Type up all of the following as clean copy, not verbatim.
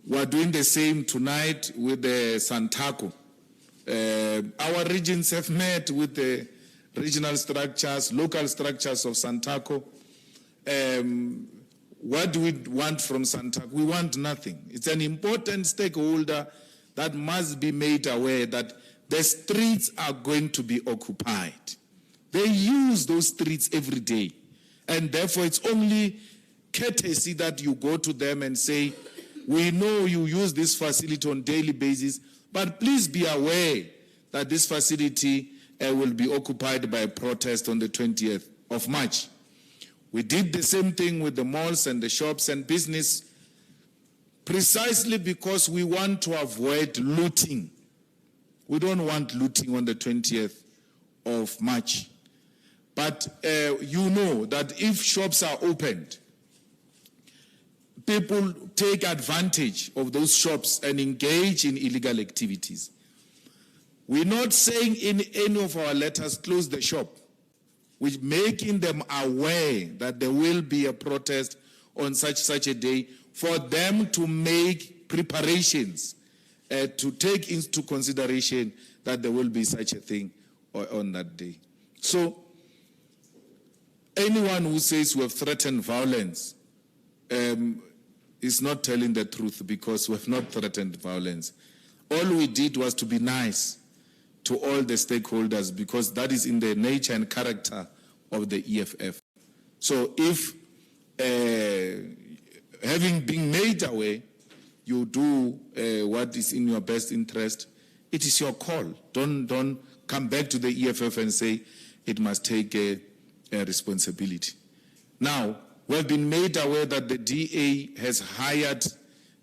We're doing the same tonight with the Santaco. Our regions have met with the regional structures, local structures of Santaco. What do we want from Santaco? We want nothing. It's an important stakeholder that must be made aware that the streets are going to be occupied. They use those streets every day. And therefore, it's only courtesy that you go to them and say, we know you use this facility on a daily basis, but please be aware that this facility will be occupied by a protest on the 20th of March. We did the same thing with the malls and the shops and business, precisely because we want to avoid looting. We don't want looting on the 20th of March. But you know that if shops are opened, people take advantage of those shops and engage in illegal activities. We're not saying in any of our letters, close the shop. We're making them aware that there will be a protest on such a day for them to make preparations to take into consideration that there will be such a thing on that day. So, anyone who says we have threatened violence is not telling the truth, because we have not threatened violence. All we did was to be nice to all the stakeholders, because that is in the nature and character of the EFF. So if, having been made aware, you do what is in your best interest, it is your call. Don't come back to the EFF and say it must take a responsibility. Now, we've been made aware that the DA has hired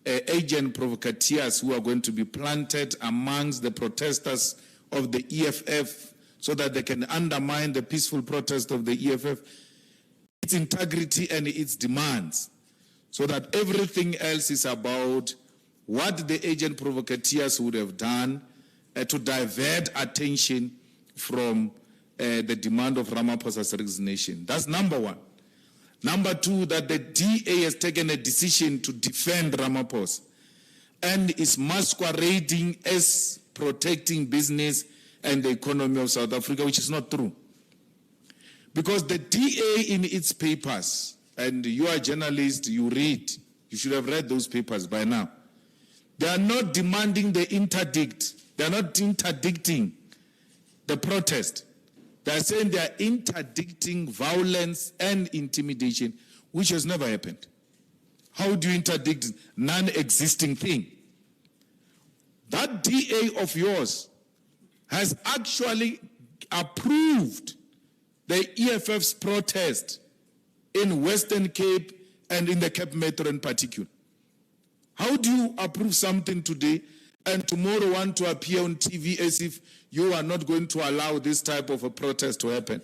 agent provocateurs who are going to be planted amongst the protesters of the EFF so that they can undermine the peaceful protest of the EFF, its integrity and its demands, so that everything else is about what the agent provocateurs would have done to divert attention from the demand of Ramaphosa's resignation. That's number one. Number two, that the DA has taken a decision to defend Ramaphosa and is masquerading as protecting business and the economy of South Africa, which is not true. Because the DA in its papers, and you are a journalist, you read, you should have read those papers by now. They are not demanding the interdict. They are not interdicting the protest. They are saying they are interdicting violence and intimidation, which has never happened. How do you interdict non-existing thing? That DA of yours has actually approved the EFF's protest in Western Cape and in the Cape Metro in particular. How do you approve something today and tomorrow want to appear on TV as if you are not going to allow this type of a protest to happen?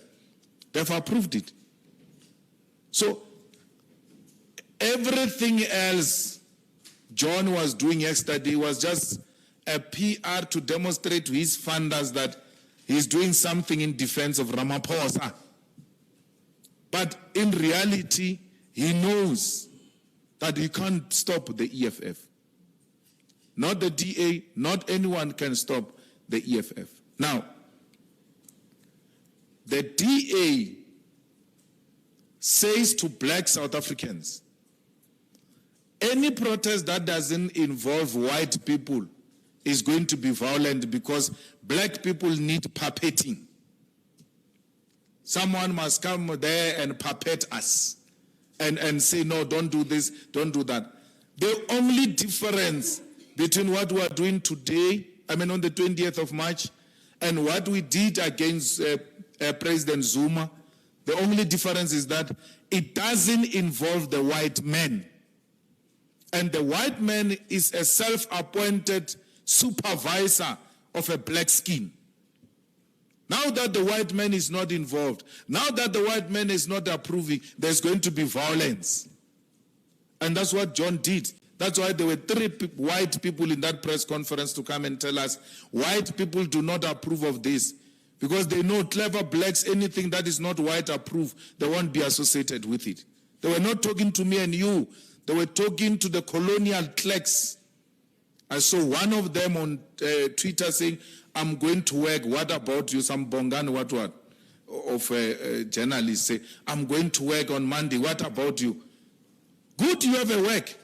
They've approved it. So everything else John was doing yesterday was just a PR to demonstrate to his funders that he's doing something in defense of Ramaphosa. But in reality, he knows that he can't stop the EFF. Not the DA, not anyone can stop the EFF. Now, the DA says to black South Africans, any protest that doesn't involve white people is going to be violent because black people need puppeting. Someone must come there and puppet us and say, no, don't do this, don't do that. The only difference between what we are doing today, on the 20th of March, and what we did against President Zuma, the only difference is that it doesn't involve the white man. And the white man is a self-appointed supervisor of a black skin. Now that the white man is not involved, now that the white man is not approving, there's going to be violence. And that's what John did. That's why there were 3 white people in that press conference to come and tell us, white people do not approve of this. Because they know clever blacks, anything that is not white approved, they won't be associated with it. They were not talking to me and you. They were talking to the colonial clerks I saw one of them on Twitter saying, I'm going to work. What about you? Some bongan, what? Of a journalist say, I'm going to work on Monday. What about you? Good, you have a work.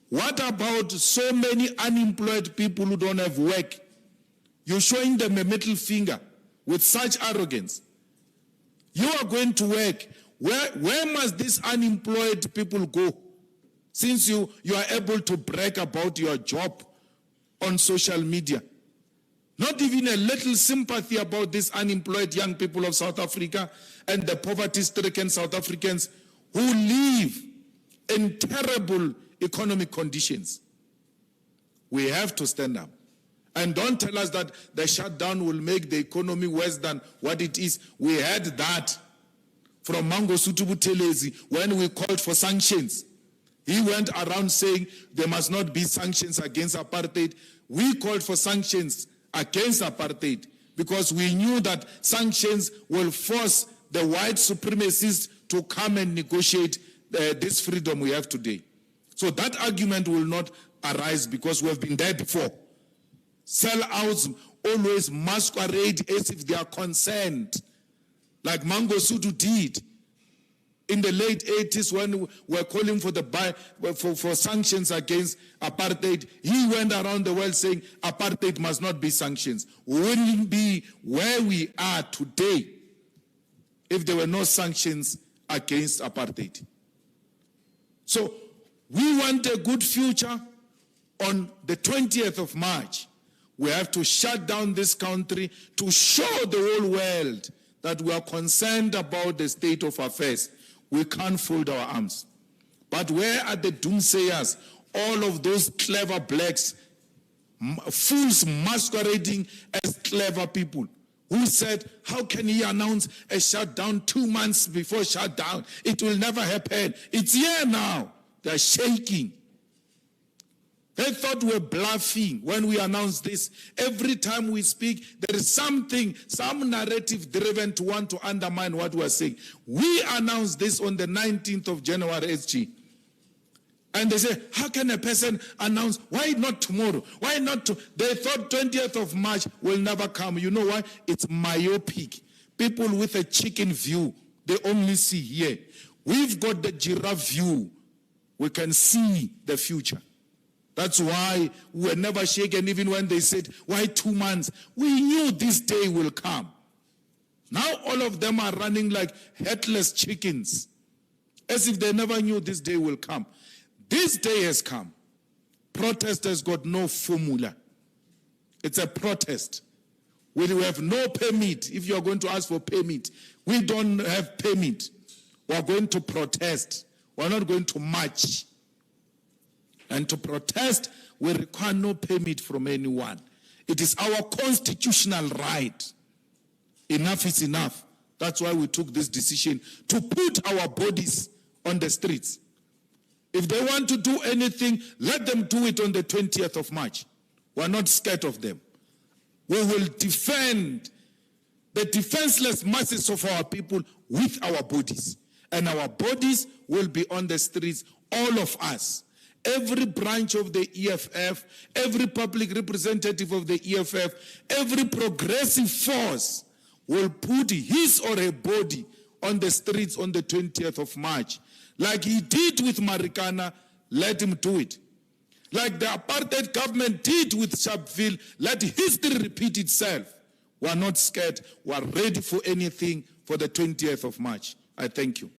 What about so many unemployed people who don't have work? You're showing them a middle finger with such arrogance. You are going to work. Where must these unemployed people go? Since you are able to brag about your job on social media. Not even a little sympathy about these unemployed young people of South Africa and the poverty-stricken South Africans who live in terrible economic conditions. We have to stand up. And don't tell us that the shutdown will make the economy worse than what it is. We had that from Mangosuthu Buthelezi when we called for sanctions. He went around saying there must not be sanctions against apartheid. We called for sanctions against apartheid because we knew that sanctions will force the white supremacists to come and negotiate this freedom we have today. So that argument will not arise because we have been there before. Sellouts always masquerade as if they are concerned, like Mangosuthu did in the late 80s when we were calling for sanctions against apartheid. He went around the world saying apartheid must not be sanctions. We wouldn't be where we are today if there were no sanctions against apartheid. So we want a good future. On the 20th of March, we have to shut down this country to show the whole world that we are concerned about the state of affairs. We can't fold our arms. But where are the doomsayers, all of those clever blacks, fools masquerading as clever people, who said, how can he announce a shutdown 2 months before shutdown? It will never happen. It's here now. They're shaking. They thought we were bluffing when we announced this. Every time we speak, there is something, some narrative driven to want to undermine what we are saying. We announced this on the 19th of January, SG. And they say, how can a person announce, why not tomorrow? Why not They thought 20th of March will never come. You know why? It's myopic. People with a chicken view, they only see here. We've got the giraffe view. We can see the future. That's why we were never shaken, even when they said, why 2 months? We knew this day will come. Now all of them are running like headless chickens, as if they never knew this day will come. This day has come. Protest has got no formula. It's a protest. We have no permit. If you are going to ask for permit, we don't have permit. We are going to protest. We are not going to march. And to protest, we require no permit from anyone. It is our constitutional right. Enough is enough. That's why we took this decision to put our bodies on the streets. If they want to do anything, let them do it on the 20th of March. We're not scared of them. We will defend the defenseless masses of our people with our bodies. And our bodies will be on the streets, all of us. Every branch of the EFF, every public representative of the EFF, every progressive force will put his or her body on the streets on the 20th of March. Like he did with Marikana, let him do it. Like the apartheid government did with Sharpeville, let history repeat itself. We are not scared. We are ready for anything for the 20th of March. I thank you.